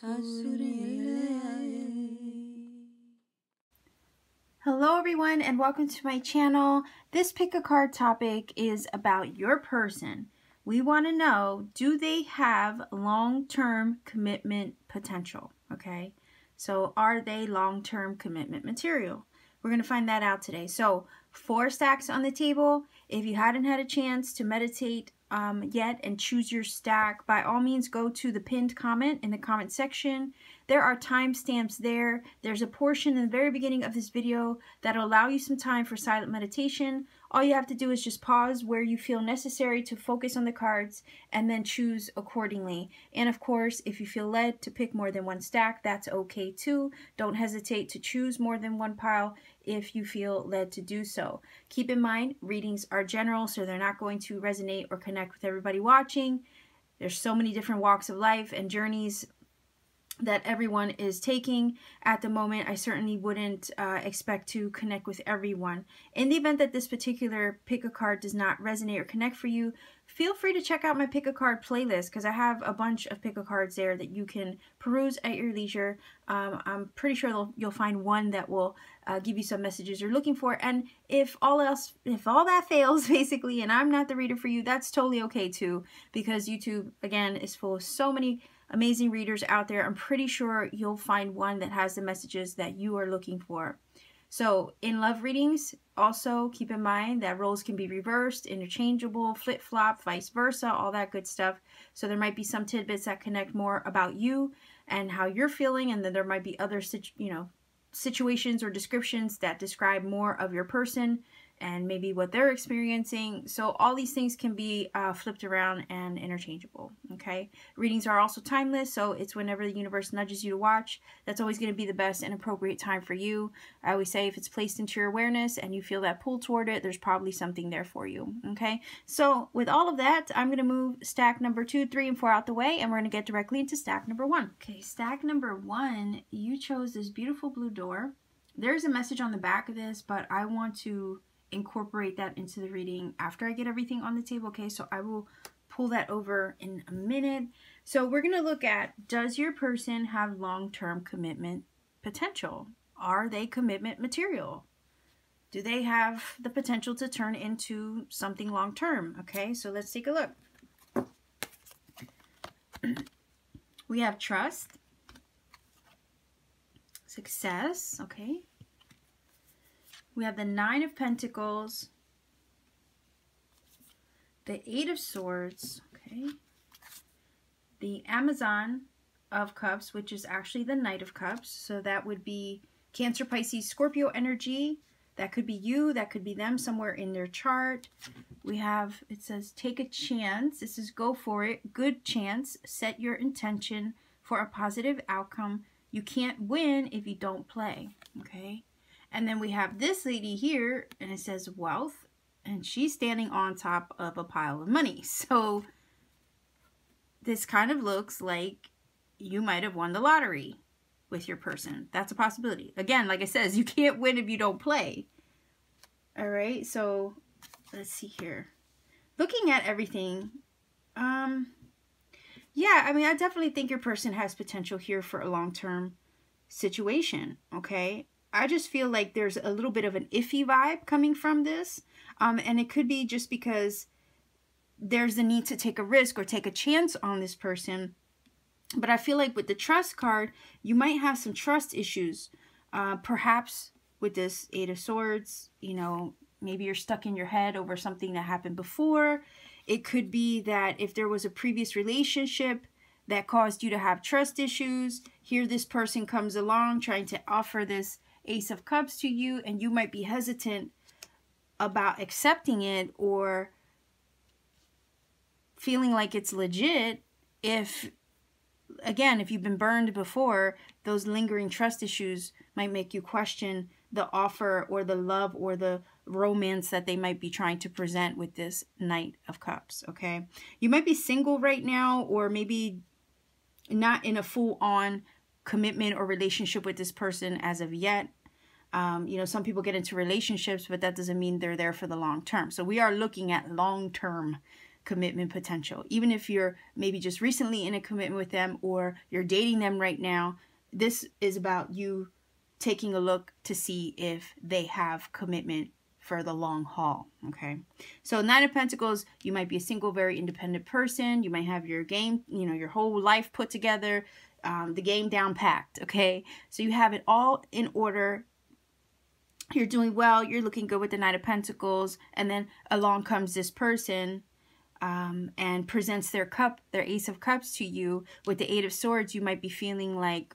Hello everyone and welcome to my channel. This pick a card topic is about your person. We want to know, do they have long-term commitment potential? Okay, so are they long-term commitment material? We're going to find that out today. So 4 stacks on the table. If you hadn't had a chance to meditate yet and choose your stack, by all means go to the pinned comment in the comment section. There are timestamps there. There's a portion in the very beginning of this video that'll allow you some time for silent meditation. All you have to do is just pause where you feel necessary to focus on the cards and then choose accordingly. And of course, if you feel led to pick more than 1 stack, that's okay too. Don't hesitate to choose more than 1 pile if you feel led to do so. Keep in mind, readings are general, so they're not going to resonate or connect with everybody watching. There's so many different walks of life and journeys that everyone is taking at the moment. I certainly wouldn't expect to connect with everyone. In the event that this particular pick a card does not resonate or connect for you, feel free to check out my pick a card playlist, because I have a bunch of pick a cards there that you can peruse at your leisure. I'm pretty sure you'll find one that will give you some messages you're looking for. And if all that fails basically, and I'm not the reader for you, that's totally okay too, because YouTube again is full of so many amazing readers out there. I'm pretty sure you'll find one that has the messages that you are looking for. So in love readings, also keep in mind that roles can be reversed, interchangeable, flip-flop, vice versa, all that good stuff. So there might be some tidbits that connect more about you and how you're feeling, and then there might be other situations or descriptions that describe more of your person and maybe what they're experiencing. So all these things can be flipped around and interchangeable, okay? Readings are also timeless, so it's whenever the universe nudges you to watch. That's always going to be the best and appropriate time for you. I always say if it's placed into your awareness and you feel that pull toward it, there's probably something there for you, okay? So with all of that, I'm going to move stack number 2, 3, and 4 out the way, and we're going to get directly into stack number 1. Okay, stack number 1, you chose this beautiful blue door. There's a message on the back of this, but I want to incorporate that into the reading after I get everything on the table, okay? So I will pull that over in a minute. So we're going to look at, does your person have long-term commitment potential? Are they commitment material? Do they have the potential to turn into something long-term? Okay, so let's take a look. We have trust, success, okay? We have the 9 of Pentacles, the 8 of Swords, okay, the Amazon of Cups, which is actually the Knight of Cups, so that would be Cancer, Pisces, Scorpio energy. That could be you, that could be them somewhere in their chart. We have, it says, take a chance. This is go for it, good chance, set your intention for a positive outcome. You can't win if you don't play, okay? And then we have this lady here, and it says wealth, and she's standing on top of a pile of money. So this kind of looks like you might have won the lottery with your person. That's a possibility. Again, like I said, you can't win if you don't play. All right, so let's see here. Looking at everything, yeah, I mean, I definitely think your person has potential here for a long-term situation, okay? I just feel like there's a little bit of an iffy vibe coming from this. And it could be just because there's the need to take a risk or take a chance on this person. But I feel like with the trust card, you might have some trust issues. Perhaps with this 8 of Swords, you know, maybe you're stuck in your head over something that happened before. It could be that if there was a previous relationship that caused you to have trust issues, here this person comes along trying to offer this Ace of Cups to you, and you might be hesitant about accepting it or feeling like it's legit if, again, if you've been burned before, those lingering trust issues might make you question the offer or the love or the romance that they might be trying to present with this Knight of Cups, okay? You might be single right now, or maybe not in a full-on commitment or relationship with this person as of yet. You know, some people get into relationships, but that doesn't mean they're there for the long term. So we are looking at long-term commitment potential. Even if you're maybe just recently in a commitment with them or you're dating them right now, this is about you taking a look to see if they have commitment for the long haul. Okay, so Nine of Pentacles, you might be a single, very independent person. You might have your game, your whole life put together, the game down packed. Okay, so you have it all in order. You're doing well, you're looking good with the Knight of Pentacles, and then along comes this person and presents their Ace of Cups to you. With the Eight of Swords, you might be feeling like,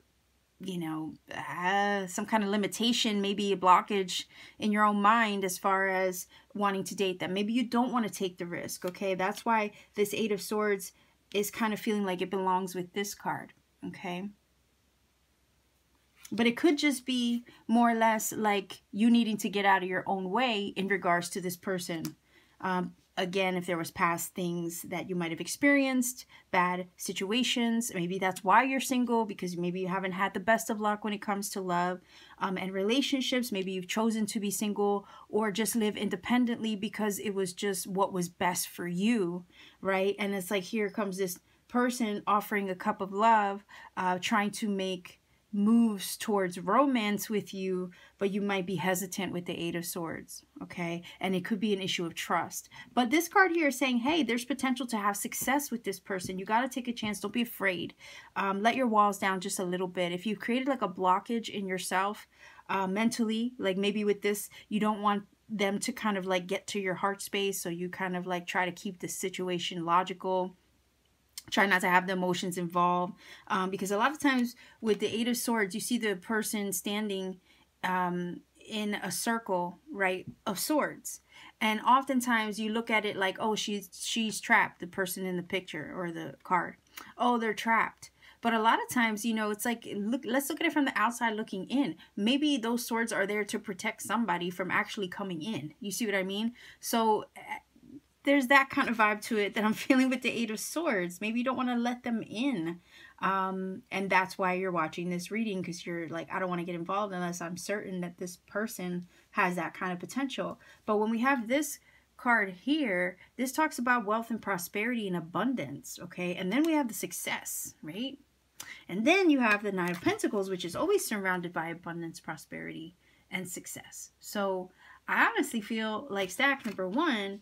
some kind of limitation, maybe a blockage in your own mind as far as wanting to date them. Maybe you don't want to take the risk, okay? That's why this Eight of Swords is kind of feeling like it belongs with this card, okay? But it could just be more or less like you needing to get out of your own way in regards to this person. Again, if there was past things that you might have experienced, bad situations, maybe that's why you're single, because maybe you haven't had the best of luck when it comes to love and relationships. Maybe you've chosen to be single or just live independently because it was just what was best for you, right? And it's like, here comes this person offering a cup of love, trying to make moves towards romance with you, but you might be hesitant with the Eight of Swords, okay? And it could be an issue of trust. But this card here is saying, hey, there's potential to have success with this person. You got to take a chance. Don't be afraid. Let your walls down just a little bit. If you've created like a blockage in yourself mentally, like maybe with this, you don't want them to kind of like get to your heart space, so you kind of like try to keep the situation logical. Try not to have the emotions involved, because a lot of times with the Eight of Swords, you see the person standing in a circle, right, of swords. And oftentimes you look at it like, oh, she's trapped, the person in the picture or the card. Oh, they're trapped. But a lot of times, it's like, let's look at it from the outside looking in. Maybe those swords are there to protect somebody from actually coming in. You see what I mean? So there's that kind of vibe to it that I'm feeling with the Eight of Swords. Maybe you don't want to let them in. And that's why you're watching this reading, because you're like, I don't want to get involved unless I'm certain that this person has that kind of potential. But when we have this card here, this talks about wealth and prosperity and abundance, okay? And then we have the success, right? And then you have the Nine of Pentacles, which is always surrounded by abundance, prosperity, and success. So I honestly feel like stack number one,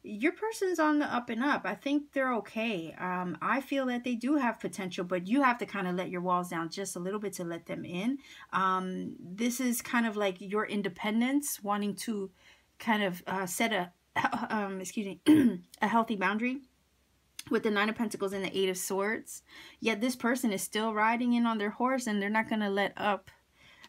your person's on the up and up. I think they're okay. I feel that they do have potential, but you have to kind of let your walls down just a little bit to let them in. This is kind of like your independence, wanting to kind of set a, a healthy boundary with the Nine of Pentacles and the Eight of Swords. Yet this person is still riding in on their horse, and they're not going to let up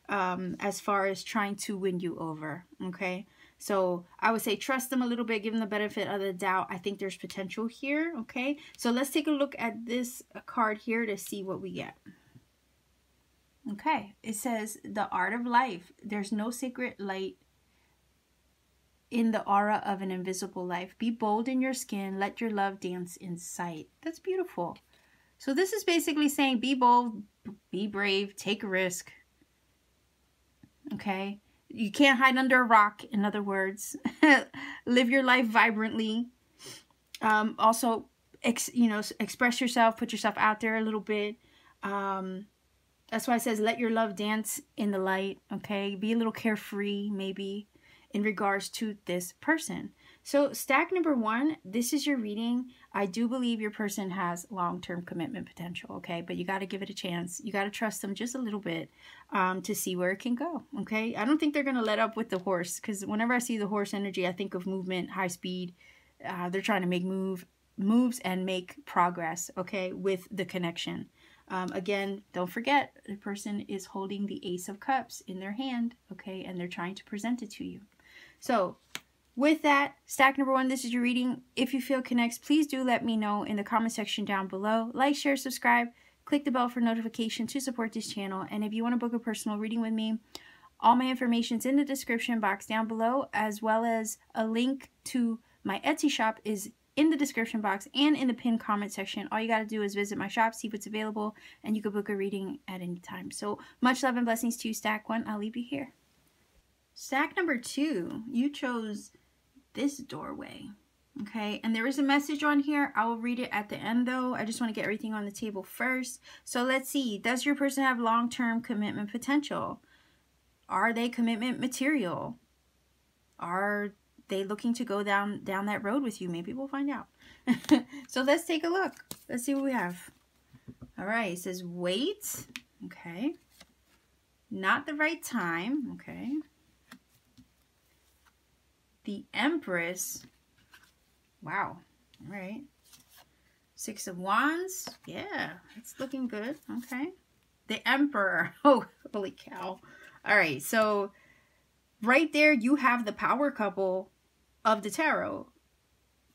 as far as trying to win you over, okay? So I would say trust them a little bit, give them the benefit of the doubt. I think there's potential here, okay? So let's take a look at this card here to see what we get. Okay, it says, the art of life. There's no secret light in the aura of an invisible life. Be bold in your skin. Let your love dance in sight. That's beautiful. So this is basically saying, be bold, be brave, take a risk, okay? You can't hide under a rock, in other words. Live your life vibrantly. Also, express yourself, put yourself out there a little bit. That's why it says, let your love dance in the light, okay? Be a little carefree, maybe, in regards to this person. So stack number one, this is your reading. I do believe your person has long-term commitment potential, okay? But you got to give it a chance. You got to trust them just a little bit to see where it can go, okay? I don't think they're going to let up with the horse, because whenever I see the horse energy, I think of movement, high speed. They're trying to make moves and make progress, okay, with the connection. Again, don't forget, the person is holding the Ace of Cups in their hand, okay? And they're trying to present it to you. So with that, stack number one, this is your reading. If you feel connects, please do let me know in the comment section down below. Like, share, subscribe, click the bell for notification to support this channel. And if you want to book a personal reading with me, all my information is in the description box down below, as well as a link to my Etsy shop is in the description box and in the pinned comment section. All you got to do is visit my shop, see what's available, and you can book a reading at any time. So much love and blessings to you, stack one. I'll leave you here. Stack number two, you chose this doorway. Okay, and there is a message on here. I will read it at the end though. I just want to get everything on the table first. So let's see. Does your person have long-term commitment potential? Are they commitment material? Are they looking to go down that road with you? Maybe we'll find out. So let's take a look. Let's see what we have. All right, it says wait. Okay. Not the right time. Okay. The Empress. Wow. All right. Six of Wands. Yeah, it's looking good. Okay. The Emperor. Oh, holy cow. All right. So right there, you have the power couple of the tarot.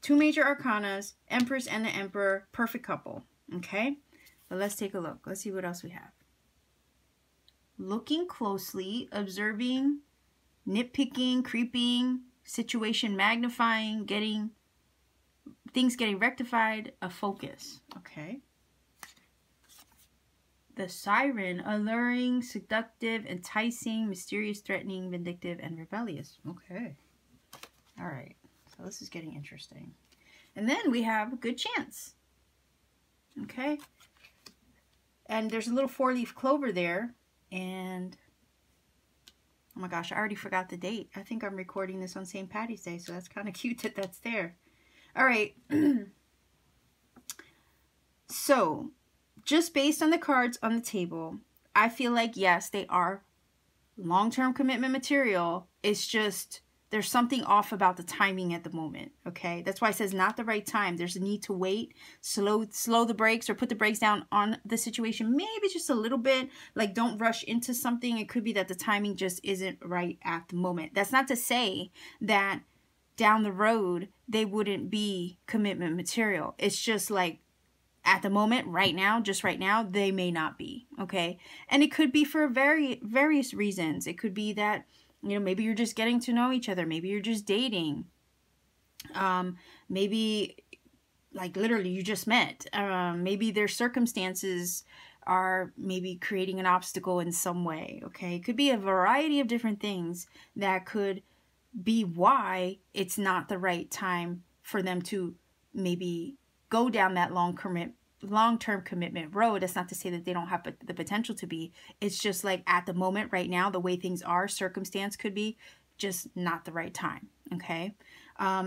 Two major arcanas, Empress and the Emperor, perfect couple. Okay. But let's take a look. Let's see what else we have. Looking closely, observing, nitpicking, creeping, situation magnifying, things getting rectified, a focus. Okay. The Siren, alluring, seductive, enticing, mysterious, threatening, vindictive, and rebellious. Okay. All right. So this is getting interesting. And then we have a good chance. Okay. And there's a little 4-leaf clover there. And oh my gosh, I already forgot the date. I think I'm recording this on St. Patty's Day, so that's kind of cute that that's there. All right. So, just based on the cards on the table, I feel like, yes, they are long-term commitment material. It's just, there's something off about the timing at the moment, okay? That's why it says not the right time. There's a need to wait, slow the brakes, or put the brakes down on the situation. Maybe just a little bit. Like, don't rush into something. It could be that the timing just isn't right at the moment. That's not to say that down the road they wouldn't be commitment material. It's just like at the moment, right now, just right now, they may not be, okay? And it could be for various reasons. It could be that, you know, maybe you're just getting to know each other. Maybe you're just dating. Maybe like literally you just met. Maybe their circumstances are maybe creating an obstacle in some way, okay? It could be a variety of different things that could be why it's not the right time for them to maybe go down that long-term commitment road. That's not to say that they don't have the potential to be. It's just like at the moment right now, the way things are, circumstance could be just not the right time. Okay.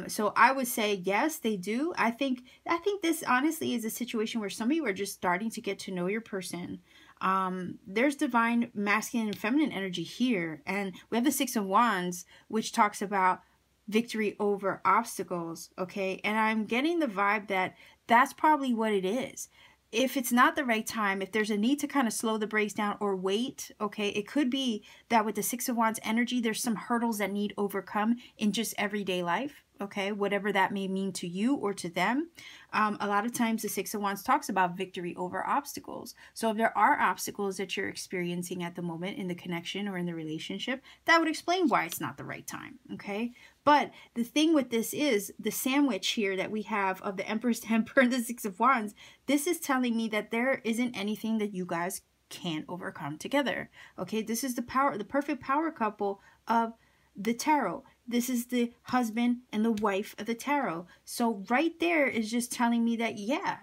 So I would say, yes, they do. I think this honestly is a situation where some of you are just starting to get to know your person. There's divine masculine and feminine energy here. And we have the Six of Wands, which talks about victory over obstacles. Okay. And I'm getting the vibe that that's probably what it is. If it's not the right time, if there's a need to kind of slow the brakes down or wait, okay, it could be that with the Six of Wands energy, there's some hurdles that need overcome in just everyday life, okay, whatever that may mean to you or to them. A lot of times the Six of Wands talks about victory over obstacles. So if there are obstacles that you're experiencing at the moment in the connection or in the relationship, that would explain why it's not the right time, okay? But the thing with this is the sandwich here that we have of the Empress, Temper, and the Six of Wands. This is telling me that there isn't anything that you guys can't overcome together. Okay, this is the perfect power couple of the tarot. This is the husband and the wife of the tarot. So right there is just telling me that, yeah,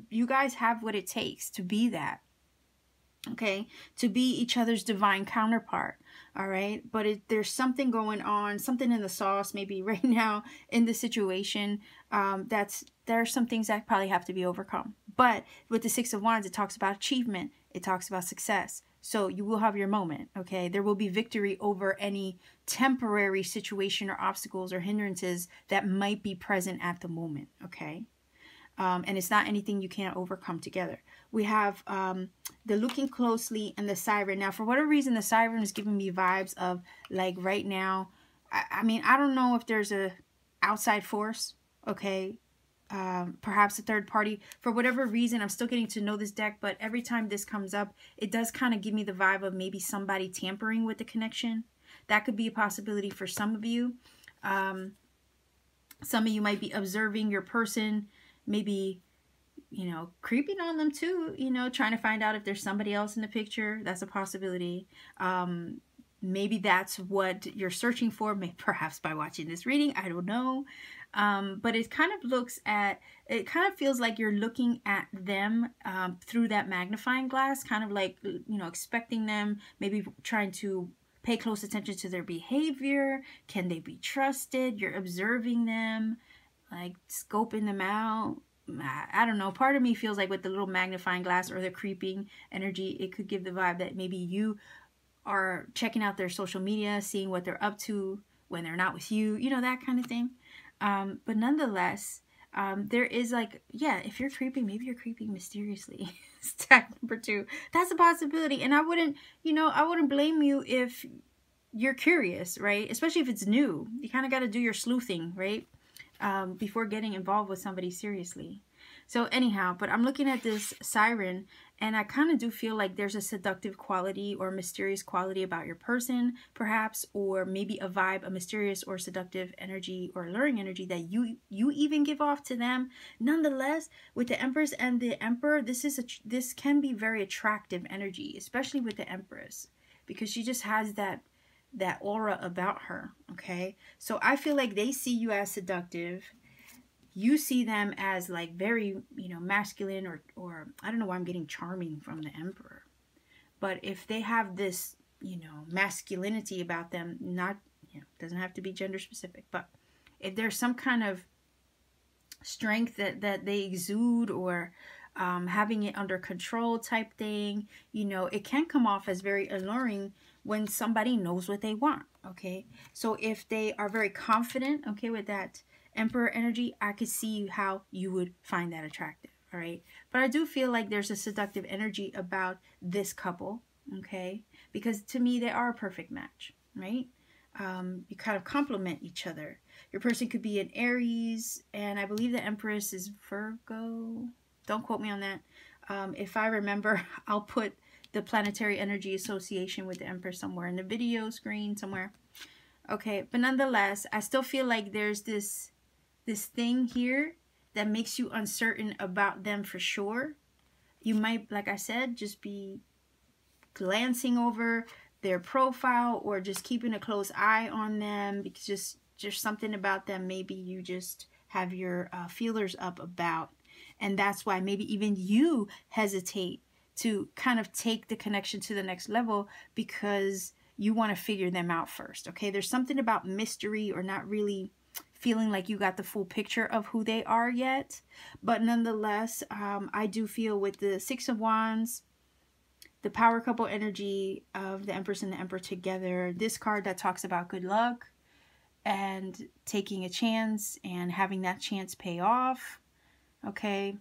you guys have what it takes to be that. Okay, to be each other's divine counterpart. All right, but there's something going on, something in the sauce maybe right now in the situation. There are some things that probably have to be overcome. But with the Six of Wands, it talks about achievement. It talks about success. So you will have your moment, okay? There will be victory over any temporary situation or obstacles or hindrances that might be present at the moment, okay? And it's not anything you can't overcome together. We have the looking closely and the Siren. Now, for whatever reason, the Siren is giving me vibes of like right now. I mean, I don't know if there's a outside force, okay? Perhaps a third party. For whatever reason, I'm still getting to know this deck, but every time this comes up, it does kind of give me the vibe of maybe somebody tampering with the connection. That could be a possibility for some of you. Some of you might be observing your person, maybe, you know, creeping on them too, you know, trying to find out if there's somebody else in the picture. That's a possibility. Maybe that's what you're searching for, maybe perhaps by watching this reading, I don't know. But it kind of feels like you're looking at them through that magnifying glass, kind of like, expecting them, maybe trying to pay close attention to their behavior. Can they be trusted? You're observing them, like scoping them out. I don't know. Part of me feels like with the little magnifying glass or the creeping energy, it could give the vibe that maybe you are checking out their social media, seeing what they're up to when they're not with you, that kind of thing. But nonetheless, there is like, yeah, if you're creeping, maybe you're creeping mysteriously. Stack number 2. That's a possibility. And I wouldn't blame you if you're curious, right? Especially if it's new. You kind of got to do your sleuthing, right? Before getting involved with somebody seriously. So anyhow, but I'm looking at this siren, and I kind of do feel like there's a seductive quality or mysterious quality about your person, perhaps, or maybe a vibe, a mysterious or seductive energy or alluring energy that you even give off to them. Nonetheless, with the Empress and the Emperor, this can be very attractive energy, especially with the Empress, because she just has that aura about her. Okay, so I feel like they see you as seductive. You see them as like very, masculine, or I don't know why I'm getting charming from the Emperor. But if they have this, masculinity about them, not, doesn't have to be gender specific, but if there's some kind of strength that they exude, or having it under control type thing, it can come off as very alluring when somebody knows what they want. Okay, so if they are very confident, okay, with that Emperor energy, I could see how you would find that attractive. All right, but I do feel like there's a seductive energy about this couple. Okay, because to me they are a perfect match, right? You kind of complement each other. Your person could be an Aries, and I believe the Empress is Virgo. Don't quote me on that. If I remember, I'll put the planetary energy association with the Empress somewhere in the video screen somewhere. Okay, but nonetheless, I still feel like there's this thing here that makes you uncertain about them for sure. You might, like I said, just be glancing over their profile or just keeping a close eye on them, because just something about them maybe you just have your feelers up about. And that's why maybe even you hesitate to kind of take the connection to the next level, because you want to figure them out first. Okay, there's something about mystery, or not really feeling like you got the full picture of who they are yet. But nonetheless, I do feel with the 6 of Wands, the power couple energy of the Empress and the Emperor together, this card that talks about good luck and taking a chance and having that chance pay off. Okay,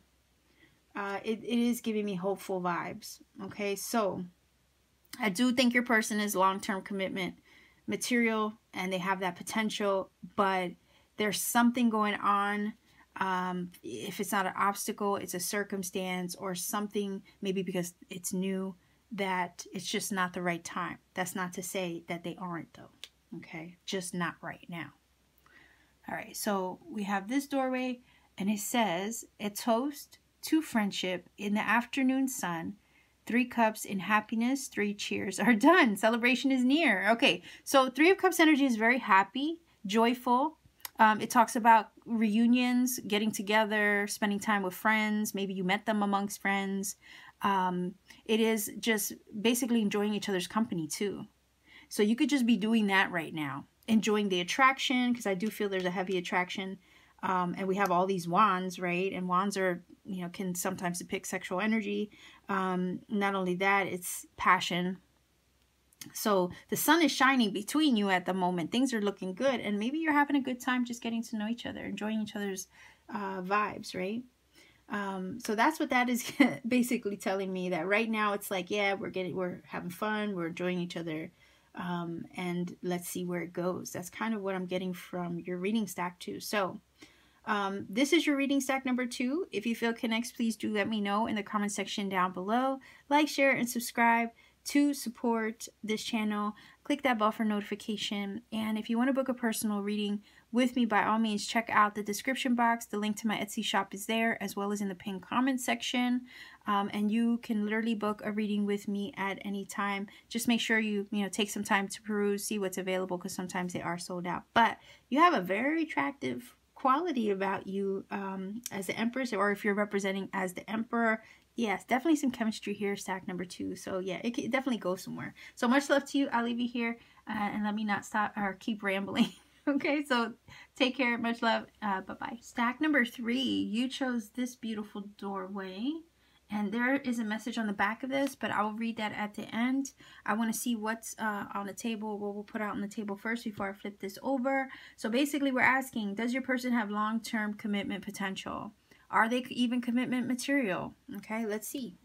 it is giving me hopeful vibes. Okay, so I do think your person is long-term commitment material, and they have that potential, but there's something going on. If it's not an obstacle, it's a circumstance or something, maybe because it's new, that it's just not the right time. That's not to say that they aren't, though. Okay, just not right now. All right, so we have this doorway, and it says, a toast to friendship in the afternoon sun. 3 cups in happiness, 3 cheers are done. Celebration is near. Okay, so 3 of Cups energy is very happy, joyful. It talks about reunions, getting together, spending time with friends. Maybe you met them amongst friends. It is just basically enjoying each other's company too. So you could just be doing that right now. Enjoying the attraction, because I do feel there's a heavy attraction. And we have all these wands, right? And wands are, can sometimes depict sexual energy. Not only that, it's passion. So the sun is shining between you at the moment. Things are looking good. And maybe you're having a good time just getting to know each other, enjoying each other's vibes, right? So that's what that is basically telling me, that right now it's like, yeah, we're having fun. We're enjoying each other. And let's see where it goes. That's kind of what I'm getting from your reading stack too. So this is your reading stack number 2. If you feel connects, please do let me know in the comment section down below. Like, share, and subscribe to support this channel. Click that bell for notification. And if you want to book a personal reading with me, by all means, check out the description box. The link to my Etsy shop is there, as well as in the pinned comment section. And you can literally book a reading with me at any time. Just make sure you take some time to peruse, see what's available, because sometimes they are sold out. But you have a very attractive quality about you as the Empress, or if you're representing as the Emperor. Yes, definitely some chemistry here, stack number 2. So yeah, it definitely goes somewhere. So much love to you. I'll leave you here and let me not stop or keep rambling. Okay, so take care. Much love. Bye-bye. Stack number 3, you chose this beautiful doorway. And there is a message on the back of this, but I will read that at the end. I want to see what's on the table, what we'll put out on the table first before I flip this over. So basically we're asking, does your person have long-term commitment potential? Are they even commitment material? Okay, let's see.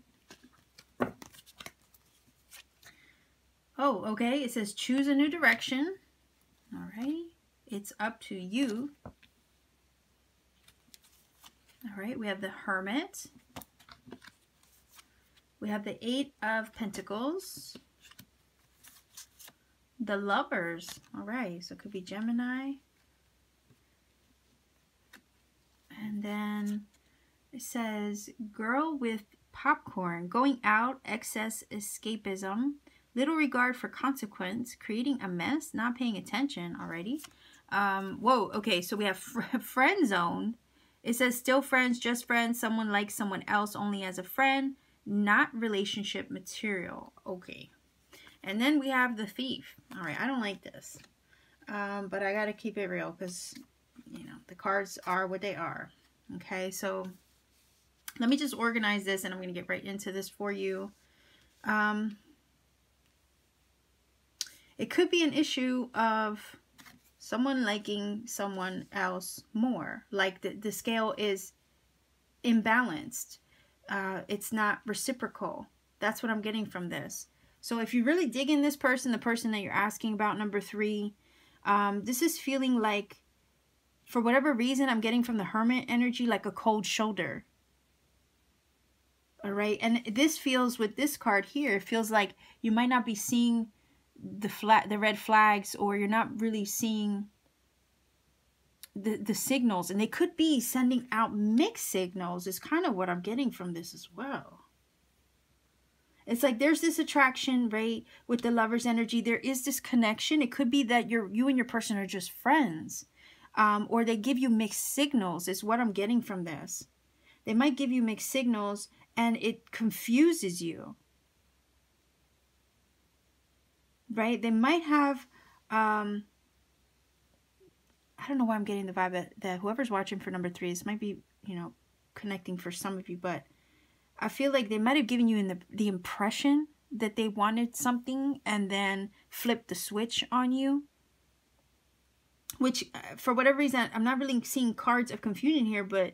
Oh, okay, it says choose a new direction. All right, it's up to you. All right, we have the Hermit. We have the 8 of Pentacles. The Lovers. All right, so it could be Gemini. And then it says, girl with popcorn, going out, excess escapism, little regard for consequence, creating a mess, not paying attention already. Whoa, okay, so we have friend zone. It says still friends, just friends, someone likes someone else only as a friend, not relationship material. Okay. And then we have the Thief. All right, I don't like this. But I got to keep it real because, the cards are what they are. Okay, so let me just organize this and I'm going to get right into this for you. It could be an issue of someone liking someone else more. Like the scale is imbalanced. It's not reciprocal. That's what I'm getting from this. So if you really dig in this person, the person that you're asking about, number 3, this is feeling like, for whatever reason, I'm getting from the Hermit energy like a cold shoulder. All right. And this feels, with this card here, it feels like you might not be seeing the red flags, or you're not really seeing the signals. And they could be sending out mixed signals is kind of what I'm getting from this as well. It's like there's this attraction, right, with the Lover's energy. There is this connection. It could be that you and your person are just friends. Or they give you mixed signals is what I'm getting from this. They might give you mixed signals and it confuses you. Right? They might have, I don't know why I'm getting the vibe that whoever's watching for number 3, this might be, connecting for some of you, but I feel like they might have given you the impression that they wanted something and then flipped the switch on you. Which, for whatever reason, I'm not really seeing cards of confusion here, but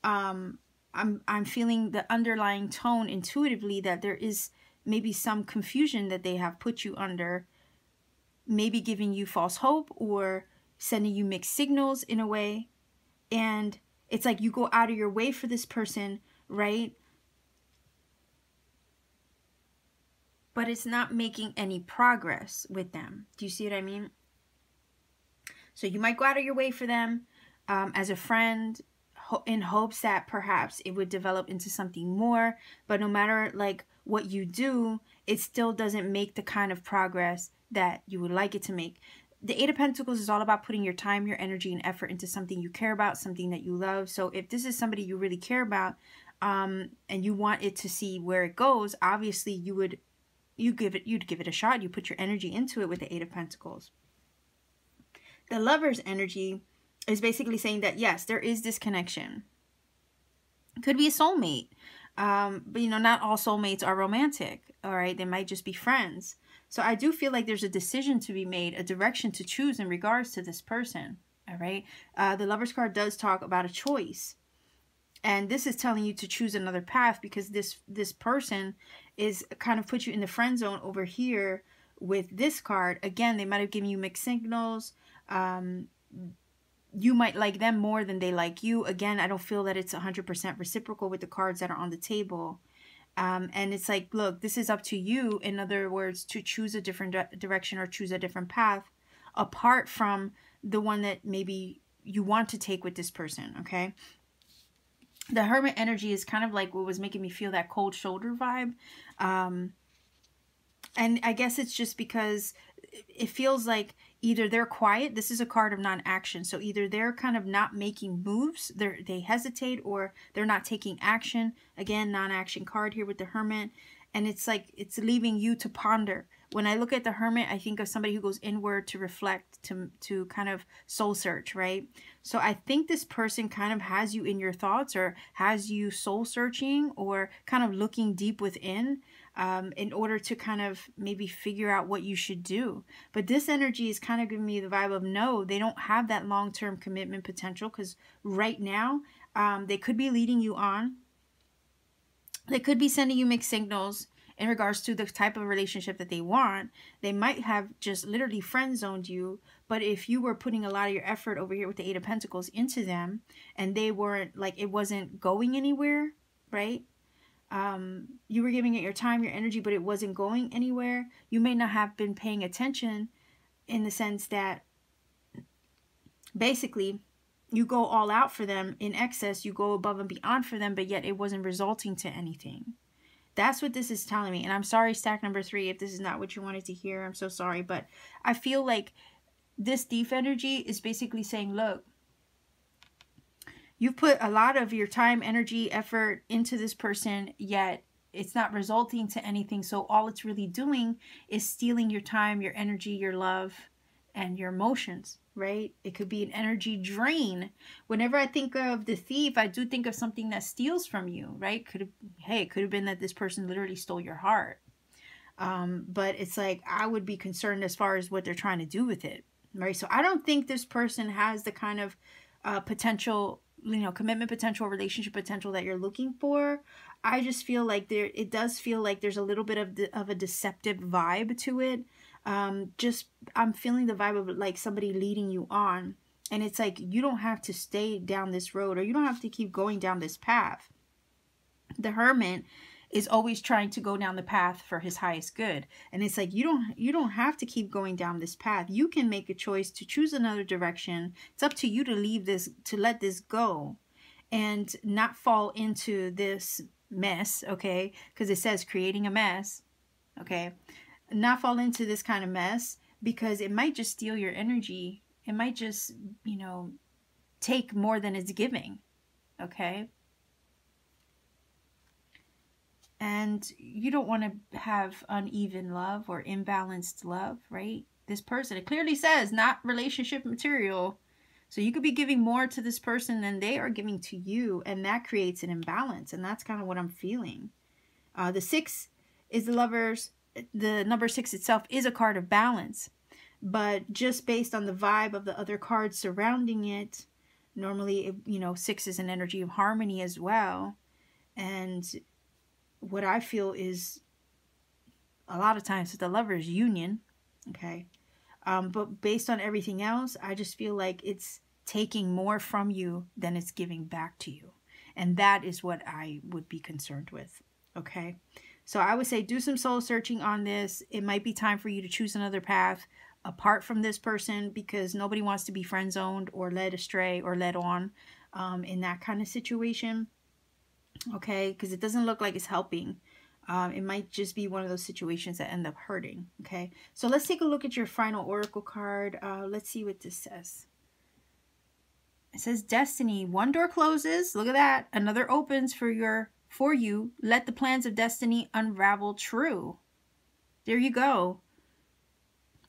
I'm feeling the underlying tone intuitively that there is maybe some confusion that they have put you under, maybe giving you false hope or sending you mixed signals in a way. And it's like you go out of your way for this person, right? But it's not making any progress with them. Do you see what I mean? So you might go out of your way for them as a friend in hopes that perhaps it would develop into something more. But no matter like what you do, it still doesn't make the kind of progress that you would like it to make. The 8 of Pentacles is all about putting your time, your energy, and effort into something you care about, something that you love. So if this is somebody you really care about and you want it to see where it goes, obviously you'd give it a shot. You put your energy into it with the 8 of Pentacles. The Lover's energy is basically saying that, yes, there is this connection. It could be a soulmate. But, not all soulmates are romantic. All right. They might just be friends. So I do feel like there's a decision to be made, a direction to choose in regards to this person. All right. The Lover's card does talk about a choice. And this is telling you to choose another path because this person is kind of put you in the friend zone over here with this card. Again, they might have given you mixed signals. You might like them more than they like you. Again, I don't feel that it's 100% reciprocal with the cards that are on the table. And it's like, look, this is up to you. In other words, to choose a different direction or choose a different path apart from the one that maybe you want to take with this person, okay? The Hermit energy is kind of like what was making me feel that cold shoulder vibe. And I guess it's just because it feels like either they're quiet. This is a card of non-action. So either they're kind of not making moves, they hesitate, or they're not taking action. Again, non-action card here with the Hermit. And it's like it's leaving you to ponder. When I look at the Hermit, I think of somebody who goes inward to reflect, to kind of soul search, right? So I think this person kind of has you in your thoughts, or has you soul searching, or kind of looking deep within, in order to kind of maybe figure out what you should do. But this energy is kind of giving me the vibe of no, they don't have that long-term commitment potential, because right now they could be leading you on. They could be sending you mixed signals in regards to the type of relationship that they want. They might have just literally friend zoned you, but if you were putting a lot of your effort over here with the Eight of Pentacles into them, and they weren't, like, it wasn't going anywhere, right? You were giving it your time, your energy, but it wasn't going anywhere. You may not have been paying attention, in the sense that basically you go all out for them in excess, you go above and beyond for them, but yet it wasn't resulting to anything. That's what this is telling me. And I'm sorry, stack number 3, if this is not what you wanted to hear. I'm so sorry. But I feel like this thief energy is basically saying, look, you've put a lot of your time, energy, effort into this person, yet it's not resulting to anything. So all it's really doing is stealing your time, your energy, your love, and your emotions, right? It could be an energy drain. Whenever I think of the thief, I do think of something that steals from you, right? It could have been that this person literally stole your heart. But it's like, I would be concerned as far as what they're trying to do with it, right? So I don't think this person has the kind of potential, commitment potential, relationship potential that you're looking for. I just feel like it does feel like there's a little bit of a deceptive vibe to it. I'm feeling the vibe of like somebody leading you on, and it's like, you don't have to stay down this road, or you don't have to keep going down this path. The Hermit is always trying to go down the path for his highest good, and it's like, you don't have to keep going down this path. You can make a choice to choose another direction. It's up to you to leave this, to let this go, and not fall into this mess, okay? Because it says creating a mess, okay? Not fall into this kind of mess, because it might just steal your energy. It might just, take more than it's giving, okay? And you don't want to have uneven love or imbalanced love, right? This person, it clearly says not relationship material. So you could be giving more to this person than they are giving to you, and that creates an imbalance. And that's kind of what I'm feeling. The 6 is the Lovers. The number 6 itself is a card of balance, but just based on the vibe of the other cards surrounding it, normally, 6 is an energy of harmony as well. And what I feel is a lot of times the Lovers union, okay? But based on everything else, I just feel like it's taking more from you than it's giving back to you. And that is what I would be concerned with, okay? So I would say do some soul searching on this. It might be time for you to choose another path apart from this person, because nobody wants to be friend zoned or led astray or led on in that kind of situation. Okay, because it doesn't look like it's helping. It might just be one of those situations that end up hurting. Okay, so let's take a look at your final oracle card. Let's see what this says. It says destiny. One door closes. Look at that. Another opens for you. Let the plans of destiny unravel true. There you go.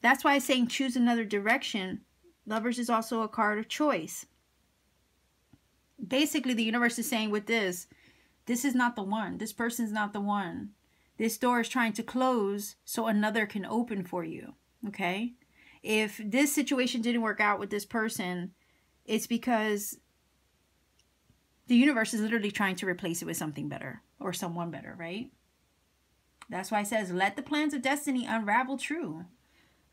That's why I'm saying choose another direction. Lovers is also a card of choice. Basically, the universe is saying with this is not the one. This person's not the one. This door is trying to close so another can open for you. Okay? If this situation didn't work out with this person, it's because the universe is literally trying to replace it with something better or someone better, right? That's why it says, let the plans of destiny unravel true.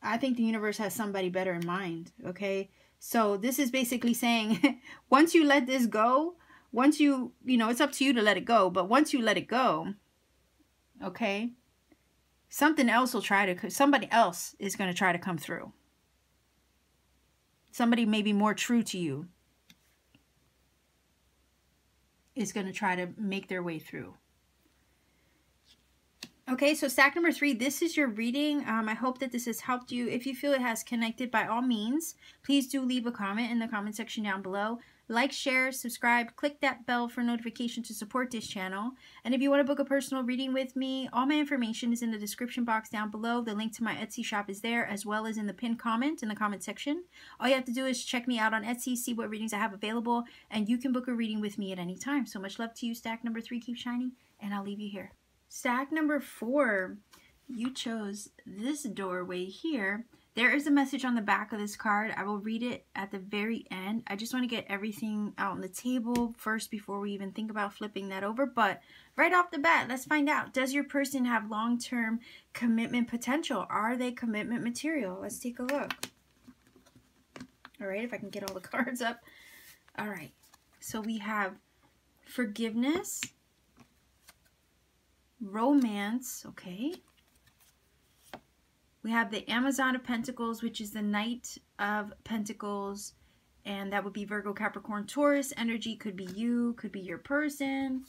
I think the universe has somebody better in mind, okay? So this is basically saying, once you let this go, once it's up to you to let it go, but once you let it go, okay, somebody else is going to try to come through. somebody maybe more true to you is going to try to make their way through. Okay, so stack number 3, this is your reading. I hope that this has helped you. If you feel it has connected, by all means, please do leave a comment in the comment section down below. Like, share, subscribe, click that bell for notification to support this channel. And if you want to book a personal reading with me, all my information is in the description box down below. The link to my Etsy shop is there, as well as in the pinned comment in the comment section. All you have to do is check me out on Etsy, see what readings I have available, and you can book a reading with me at any time. So much love to you, stack number 3. Keep shining, and I'll leave you here. Stack number 4, you chose this doorway here. There is a message on the back of this card. I will read it at the very end. I just want to get everything out on the table first before we even think about flipping that over. But right off the bat, let's find out. Does your person have long-term commitment potential? Are they commitment material? Let's take a look. All right, if I can get all the cards up. All right, so we have forgiveness, romance, okay. We have the Amazon of Pentacles, which is the Knight of Pentacles, and that would be Virgo, Capricorn, Taurus. Energy could be you, could be your person.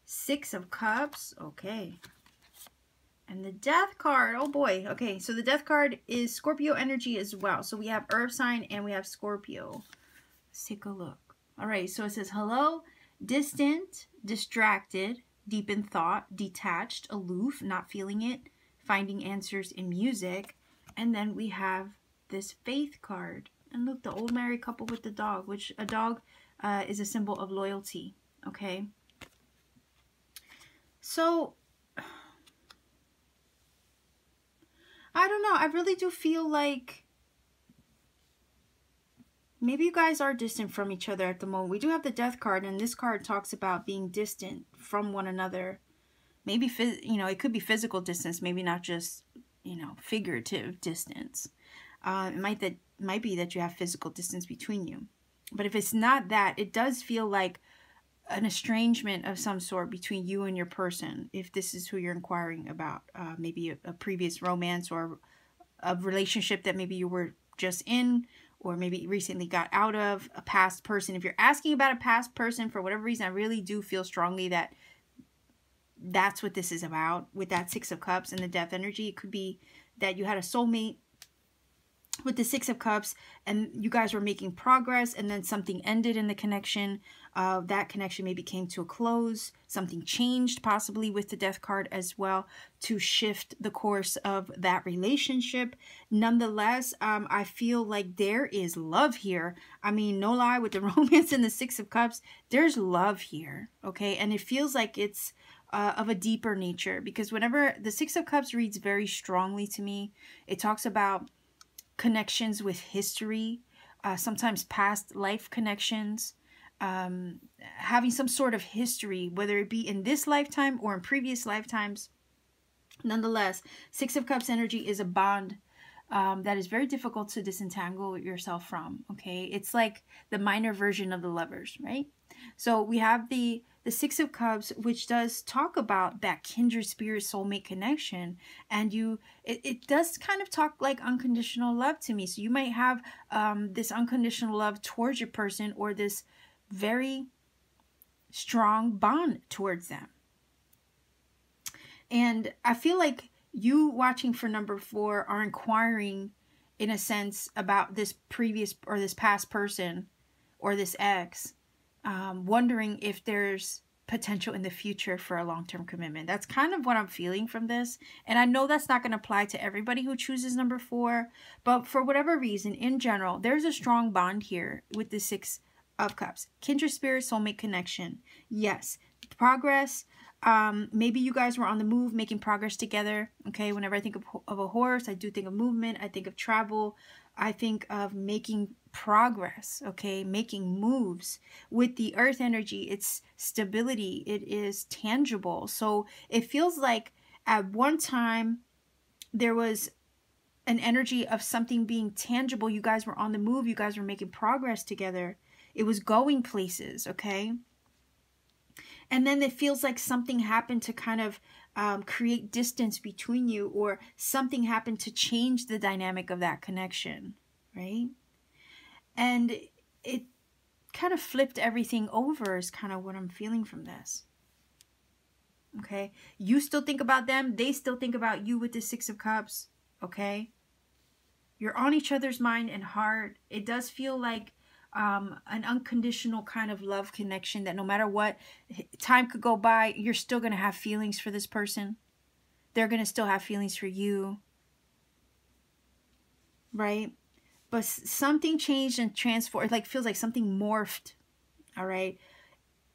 6 of Cups, okay. And the Death card, oh boy, okay. So the Death card is Scorpio energy as well. So we have Earth sign and we have Scorpio. Let's take a look. All right, so it says, hello, distant, distracted, deep in thought, detached, aloof, not feeling it, finding answers in music. And then we have this Faith card. And look, the old married couple with the dog, which a dog is a symbol of loyalty, okay? So, I don't know. I really do feel like maybe you guys are distant from each other at the moment. We do have the Death card, and this card talks about being distant from one another. Maybe, you know, it could be physical distance, maybe not just, you know, figurative distance. It might be that you have physical distance between you. But if it's not that, it does feel like an estrangement of some sort between you and your person, if this is who you're inquiring about. Maybe a previous romance or a relationship that maybe you were just in, or maybe recently got out of, a past person. If you're asking about a past person, for whatever reason, I really do feel strongly that that's what this is about with that 6 of Cups and the Death energy. It could be that you had a soulmate with the 6 of Cups and you guys were making progress, and then something ended in the connection. That connection maybe came to a close. Something changed possibly with the Death card as well to shift the course of that relationship. Nonetheless, I feel like there is love here. I mean, no lie, with the romance and the 6 of Cups, there's love here, okay? And it feels like it's of a deeper nature, because whenever the 6 of Cups reads very strongly to me, it talks about connections with history, sometimes past life connections, having some sort of history, whether it be in this lifetime or in previous lifetimes. Nonetheless, 6 of Cups energy is a bond that is very difficult to disentangle yourself from, okay? It's like the minor version of the Lovers, right? So we have the 6 of Cups, which does talk about that kindred spirit soulmate connection. And it does kind of talk like unconditional love to me. So you might have this unconditional love towards your person, or this very strong bond towards them. And I feel like you watching for number 4 are inquiring, in a sense, about this previous or this past person or this ex, wondering if there's potential in the future for a long-term commitment. That's kind of what I'm feeling from this. And I know that's not going to apply to everybody who chooses number 4, but for whatever reason, in general, there's a strong bond here with the 6 of Cups. Kindred spirit, soulmate connection. Yes. Progress. Maybe you guys were on the move, making progress together. Okay. Whenever I think of a horse, I do think of movement. I think of travel. I think of making progress. Okay. Making moves. With the earth energy, it's stability. It is tangible. So it feels like at one time there was an energy of something being tangible. You guys were on the move. You guys were making progress together. It was going places, okay? And then it feels like something happened to kind of create distance between you, or something happened to change the dynamic of that connection, right? And it kind of flipped everything over is kind of what I'm feeling from this. Okay, you still think about them, they still think about you with the Six of Cups. Okay, you're on each other's mind and heart. It does feel like an unconditional kind of love connection, that no matter what time could go by, you're still going to have feelings for this person. They're going to still have feelings for you, right? But something changed and transformed. It like feels like something morphed, all right,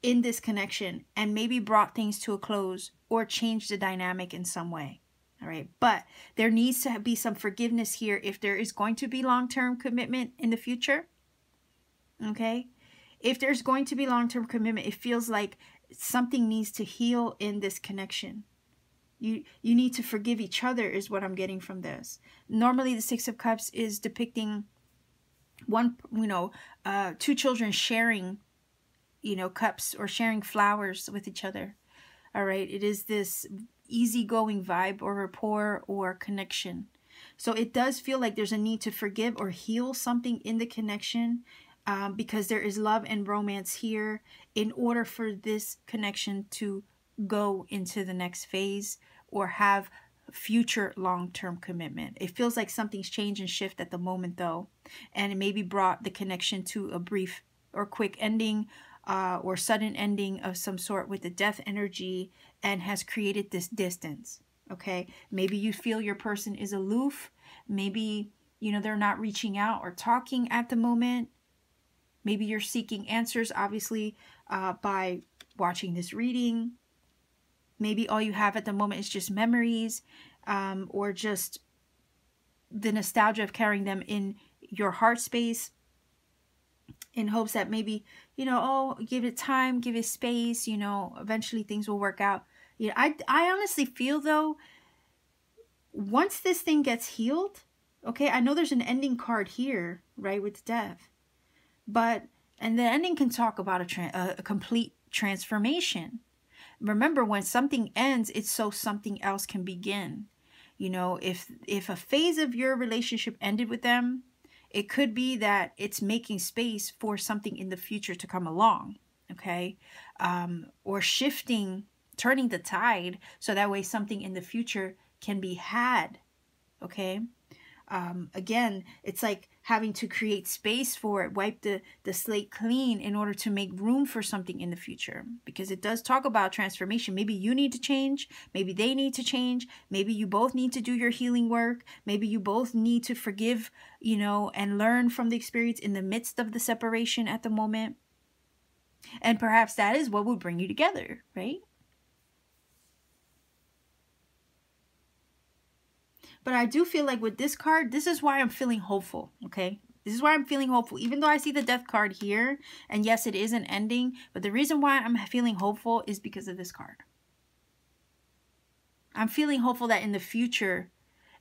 in this connection, and maybe brought things to a close or changed the dynamic in some way. All right, but there needs to be some forgiveness here if there is going to be long-term commitment in the future. Okay, if there's going to be long-term commitment, it feels like something needs to heal in this connection. You need to forgive each other is what I'm getting from this. Normally the Six of Cups is depicting two children sharing, cups or sharing flowers with each other. All right, it is this easygoing vibe or rapport or connection. So it does feel like there's a need to forgive or heal something in the connection, because there is love and romance here in order for this connection to go into the next phase or have future long-term commitment. It feels like something's changed and shift at the moment though, and it maybe brought the connection to a brief or quick ending, or sudden ending of some sort with the death energy, and has created this distance. Okay, maybe you feel your person is aloof. Maybe they're not reaching out or talking at the moment. Maybe you're seeking answers, obviously, by watching this reading. Maybe all you have at the moment is just memories, or just the nostalgia of carrying them in your heart space, in hopes that maybe, give it time, give it space, eventually things will work out. I honestly feel though, once this thing gets healed, okay, I know there's an ending card here, right, with death. And the ending can talk about a complete transformation. Remember, when something ends, it's so something else can begin. If a phase of your relationship ended with them, it could be that it's making space for something in the future to come along, okay? Or shifting, turning the tide, so that way something in the future can be had, okay? Again, it's like having to create space for it, wipe the slate clean in order to make room for something in the future, because it does talk about transformation. Maybe you need to change, maybe they need to change, maybe you both need to do your healing work, maybe you both need to forgive, and learn from the experience in the midst of the separation at the moment. And perhaps that is what will bring you together, right? But I do feel like with this card, this is why I'm feeling hopeful, okay? This is why I'm feeling hopeful, even though I see the death card here. And yes, it is an ending. But the reason why I'm feeling hopeful is because of this card. I'm feeling hopeful that in the future,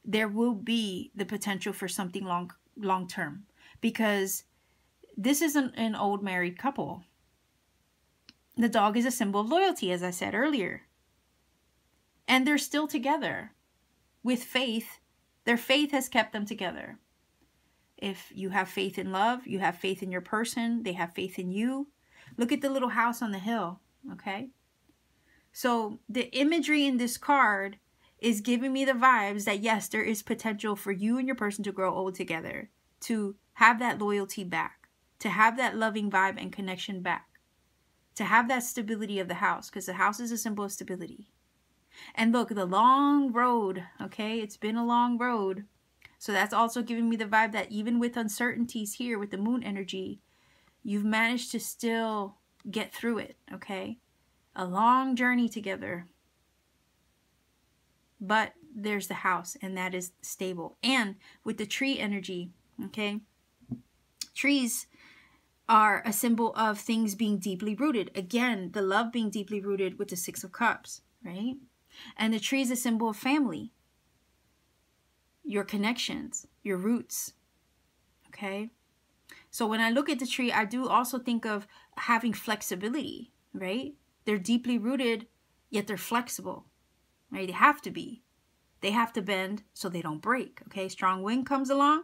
there will be the potential for something long term. Because this isn't an old married couple. The dog is a symbol of loyalty, as I said earlier. And they're still together. With faith, their faith has kept them together. If you have faith in love, you have faith in your person, they have faith in you. Look at the little house on the hill, okay? So the imagery in this card is giving me the vibes that yes, there is potential for you and your person to grow old together, to have that loyalty back, to have that loving vibe and connection back, to have that stability of the house, because the house is a symbol of stability. And look, the long road, okay? It's been a long road. So that's also giving me the vibe that even with uncertainties here with the moon energy, you've managed to still get through it, okay? A long journey together. But there's the house, and that is stable. And with the tree energy, okay? Trees are a symbol of things being deeply rooted. Again, the love being deeply rooted with the Six of Cups, right? And the tree is a symbol of family, your connections, your roots, okay? So when I look at the tree, I do also think of having flexibility, right? They're deeply rooted, yet they're flexible, right? They have to be. They have to bend so they don't break, okay? Strong wind comes along,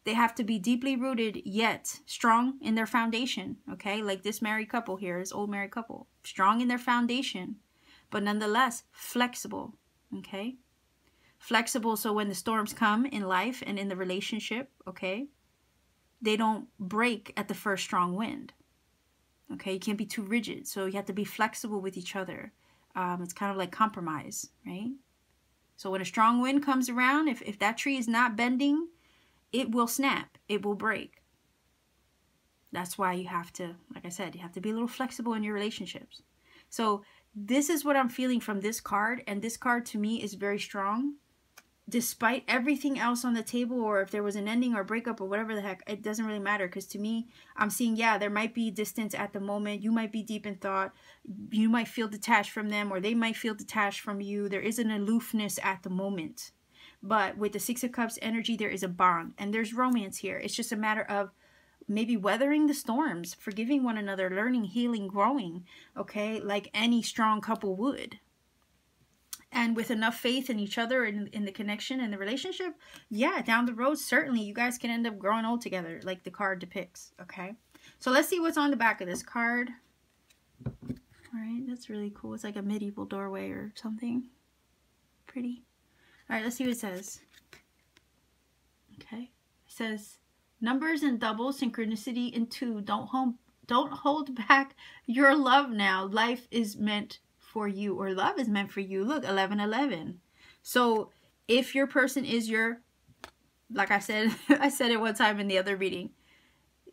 They have to be deeply rooted yet strong in their foundation, okay? Like this married couple here, this old married couple. Strong in their foundation, but nonetheless flexible, okay? Flexible so when the storms come in life and in the relationship, okay, they don't break at the first strong wind. Okay, you can't be too rigid, so you have to be flexible with each other. It's kind of like compromise, right? So when a strong wind comes around, if that tree is not bending, it will snap, it will break. That's why you have to, like I said, you have to be a little flexible in your relationships. So this is what I'm feeling from this card, and this card to me is very strong. Despite everything else on the table, or if there was an ending or breakup or whatever the heck, it doesn't really matter. Because to me, I'm seeing, yeah, there might be distance at the moment. You might be deep in thought. You might feel detached from them, or they might feel detached from you. There is an aloofness at the moment. But with the Six of Cups energy, there is a bond. And there's romance here. It's just a matter of maybe weathering the storms, forgiving one another, learning, healing, growing, okay? Like any strong couple would. And with enough faith in each other and in the connection and the relationship, yeah, down the road, certainly you guys can end up growing old together like the card depicts, okay? So let's see what's on the back of this card. All right, that's really cool. It's like a medieval doorway or something. Pretty. All right, let's see what it says. Okay, it says, numbers and doubles, synchronicity in 2. Don't hold back your love now. Life is meant for you, or love is meant for you. Look, 1111. So if your person is your, like I said, I said it one time in the other reading,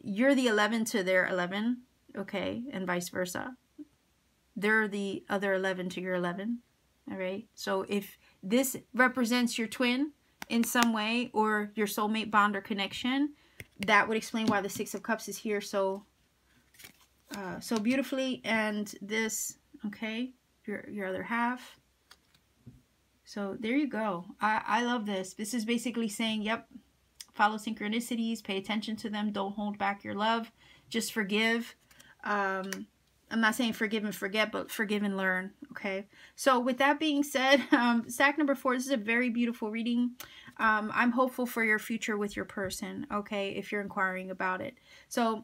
you're the 11 to their 11, okay, and vice versa. They're the other 11 to your 11, all right? So if this represents your twin in some way, or your soulmate bond or connection, that would explain why the Six of Cups is here so beautifully. And this, okay, your other half. So there you go. I love this. This is basically saying, yep, follow synchronicities, pay attention to them, don't hold back your love, just forgive. I'm not saying forgive and forget, but forgive and learn, okay? So with that being said, stack number 4, this is a very beautiful reading. I'm hopeful for your future with your person, okay, if you're inquiring about it. So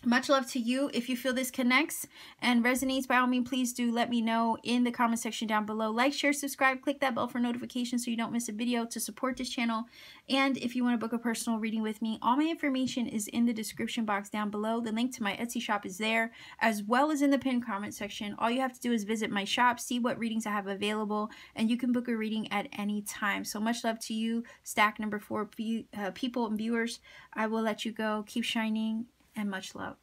much love to you. If you feel this connects and resonates, by all means, please do let me know in the comment section down below. Like, share, subscribe, click that bell for notifications so you don't miss a video to support this channel. And if you want to book a personal reading with me, all my information is in the description box down below. The link to my Etsy shop is there, as well as in the pinned comment section. All you have to do is visit my shop, see what readings I have available, and you can book a reading at any time. So much love to you, stack number 4 people and viewers. I will let you go. Keep shining, and much love.